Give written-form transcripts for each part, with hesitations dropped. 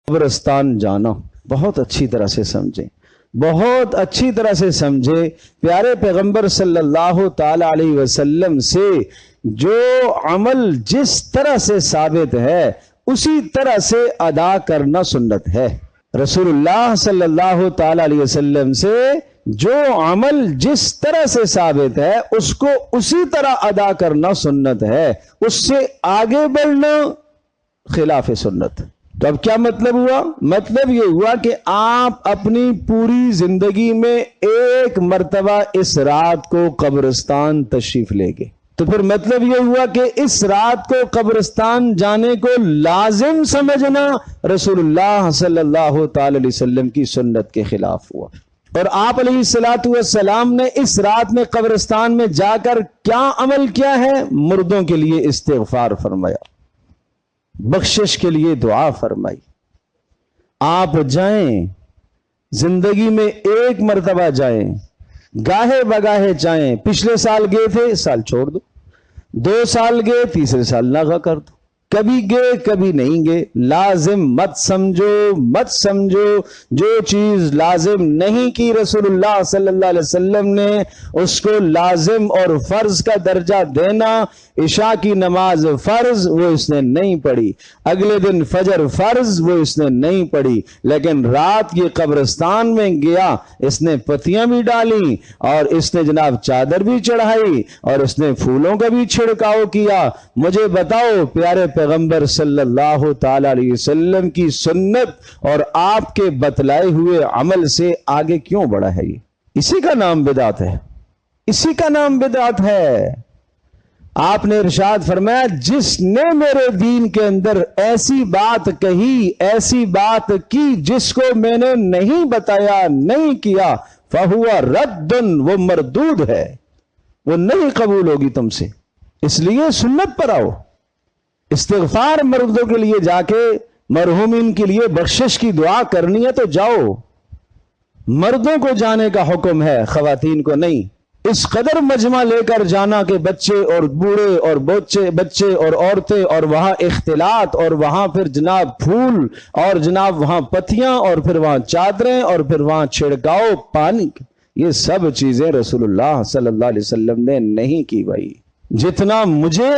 قبرستان جانا بہت اچھی طرح سے سمجھیں، بہت اچھی طرح سے سمجھے۔ پیارے پیغمبر صلی اللہ تعالی علیہ وسلم سے جو عمل جس طرح سے ثابت ہے اسی طرح سے ادا کرنا سنت ہے۔ رسول اللہ صلی اللہ تعالی علیہ وسلم سے جو عمل جس طرح سے ثابت ہے اس کو اسی طرح ادا کرنا سنت ہے، اس سے آگے بڑھنا خلاف سنت۔ تو اب کیا مطلب ہوا؟ مطلب یہ ہوا کہ آپ اپنی پوری زندگی میں ایک مرتبہ اس رات کو قبرستان تشریف لے گئے، تو پھر مطلب یہ ہوا کہ اس رات کو قبرستان جانے کو لازم سمجھنا رسول اللہ صلی اللہ تعالی علیہ وسلم کی سنت کے خلاف ہوا۔ اور آپ علیہ الصلوۃ والسلام نے اس رات میں قبرستان میں جا کر کیا عمل کیا ہے؟ مردوں کے لیے استغفار فرمایا، بخشش کے لیے دعا فرمائی۔ آپ جائیں، زندگی میں ایک مرتبہ جائیں، گاہے بگاہے جائیں۔ پچھلے سال گئے تھے، اس سال چھوڑ دو، 2 سال گئے، تیسرے سال نہ کر دو، کبھی گئے کبھی نہیں گئے۔ لازم مت سمجھو، جو چیز لازم نہیں کی رسول اللہ صلی اللہ علیہ وسلم نے اس کو لازم اور فرض کا درجہ دینا۔ عشاء کی نماز فرض وہ اس نے نہیں پڑھی، اگلے دن فجر فرض وہ اس نے نہیں پڑھی، لیکن رات کی قبرستان میں گیا، اس نے پتیاں بھی ڈالی اور اس نے جناب چادر بھی چڑھائی اور اس نے پھولوں کا بھی چھڑکاؤ کیا۔ مجھے بتاؤ پیارے پیغمبر صلی اللہ تعالی علیہ وسلم کی سنت اور آپ کے بتلائے ہوئے عمل سے آگے کیوں بڑھا ہے؟ یہ اسی کا نام بدعت ہے، اسی کا نام بدعت ہے۔ آپ نے ارشاد فرمایا، جس نے میرے دین کے اندر ایسی بات کہی، ایسی بات کی جس کو میں نے نہیں بتایا، نہیں کیا، فَهُوَ رَدٌّ، وہ مردود ہے، وہ نہیں قبول ہوگی تم سے۔ اس لیے سنت پر آؤ، استغفار مردوں کے لیے جا کے مرحومین کے لیے بخشش کی دعا کرنی ہے تو جاؤ۔ مردوں کو جانے کا حکم ہے، خواتین کو نہیں۔ اس قدر مجمع لے کر جانا کہ بچے اور بوڑھے اور بچے اور عورتیں، اور وہاں اختلاط، اور وہاں پھر جناب پھول، اور جناب وہاں پتیاں، اور پھر وہاں چادریں، اور پھر وہاں چھڑکاؤ پانی، یہ سب چیزیں رسول اللہ صلی اللہ علیہ وسلم نے نہیں کی بھائی۔ جتنا مجھے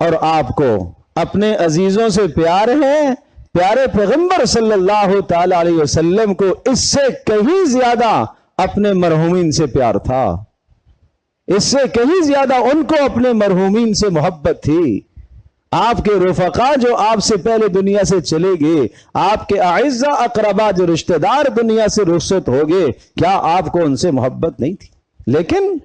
اور آپ کو اپنے عزیزوں سے پیار ہے، پیارے پیغمبر صلی اللہ تعالی علیہ وسلم کو اس سے کہیں زیادہ اپنے مرحومین سے پیار تھا، اس سے کہیں زیادہ ان کو اپنے مرحومین سے محبت تھی۔ آپ کے رفقا جو آپ سے پہلے دنیا سے چلے گئے، آپ کے اعزاء اقربا جو رشتہ دار دنیا سے رخصت ہو گئے، کیا آپ کو ان سے محبت نہیں تھی؟ لیکن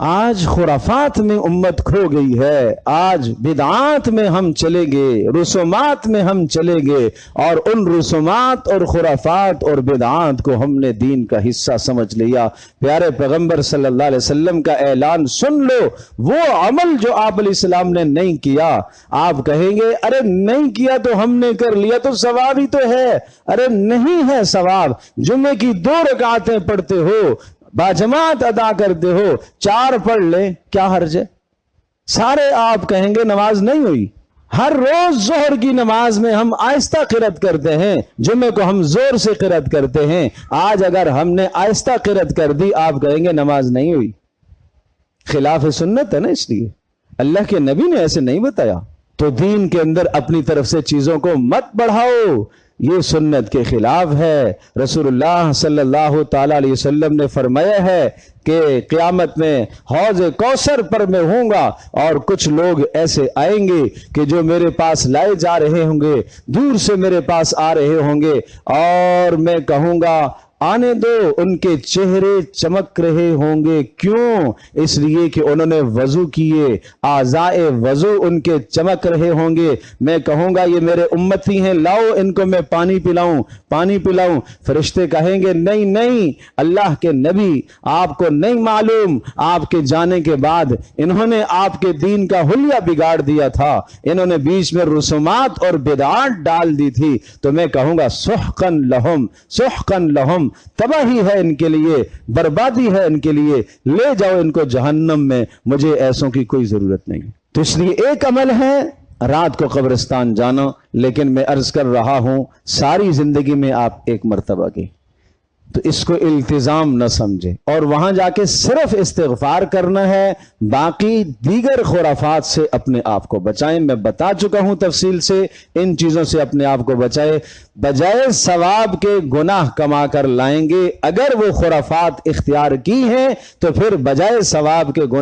آج خرافات میں امت کھو گئی ہے، آج بدعات میں ہم چلے گئے، رسومات میں ہم چلے گئے، اور ان رسومات اور خرافات اور بدعات کو ہم نے دین کا حصہ سمجھ لیا۔ پیارے پیغمبر صلی اللہ علیہ وسلم کا اعلان سن لو، وہ عمل جو آپ علیہ السلام نے نہیں کیا، آپ کہیں گے ارے نہیں کیا تو ہم نے کر لیا تو ثواب ہی تو ہے۔ ارے نہیں ہے ثواب، جمعے کی 2 رکعتیں پڑھتے ہو، باجماعت ادا کرتے ہو، 4 پڑھ لیں، کیا حرج ہے؟ سارے آپ کہیں گے نماز نہیں ہوئی۔ ہر روز ظہر کی نماز میں ہم آہستہ قرات کرتے ہیں، جمعے کو ہم زور سے قرات کرتے ہیں۔ آج اگر ہم نے آہستہ قرات کر دی، آپ کہیں گے نماز نہیں ہوئی، خلاف سنت ہے نا۔ اس لیے اللہ کے نبی نے ایسے نہیں بتایا۔ تو دین کے اندر اپنی طرف سے چیزوں کو مت بڑھاؤ، یہ سنت کے خلاف ہے۔ رسول اللہ صلی اللہ تعالی علیہ وسلم نے فرمایا ہے کہ قیامت میں حوض کوثر پر میں ہوں گا، اور کچھ لوگ ایسے آئیں گے کہ جو میرے پاس لائے جا رہے ہوں گے، دور سے میرے پاس آ رہے ہوں گے، اور میں کہوں گا آنے دو، ان کے چہرے چمک رہے ہوں گے۔ کیوں؟ اس لیے کہ انہوں نے وضو کیے، اعضائے وضو ان کے چمک رہے ہوں گے۔ میں کہوں گا یہ میرے امتی ہیں، لاؤ ان کو میں پانی پلاؤں۔ فرشتے کہیں گے نہیں نہیں، اللہ کے نبی آپ کو نہیں معلوم، آپ کے جانے کے بعد انہوں نے آپ کے دین کا حلیہ بگاڑ دیا تھا، انہوں نے بیچ میں رسومات اور بدعات ڈال دی تھی۔ تو میں کہوں گا سحقن لہم، تباہی ہے ان کے لیے، بربادی ہے ان کے لیے، لے جاؤ ان کو جہنم میں، مجھے ایسوں کی کوئی ضرورت نہیں۔ تو اس لیے ایک عمل ہے رات کو قبرستان جانا، لیکن میں عرض کر رہا ہوں ساری زندگی میں آپ ایک مرتبہ گئے، تو اس کو التزام نہ سمجھے، اور وہاں جا کے صرف استغفار کرنا ہے، باقی دیگر خرافات سے اپنے آپ کو بچائیں۔ میں بتا چکا ہوں تفصیل سے، ان چیزوں سے اپنے آپ کو بچائے، بجائے ثواب کے گناہ کما کر لائیں گے۔ اگر وہ خرافات اختیار کی ہیں تو پھر بجائے ثواب کے گناہ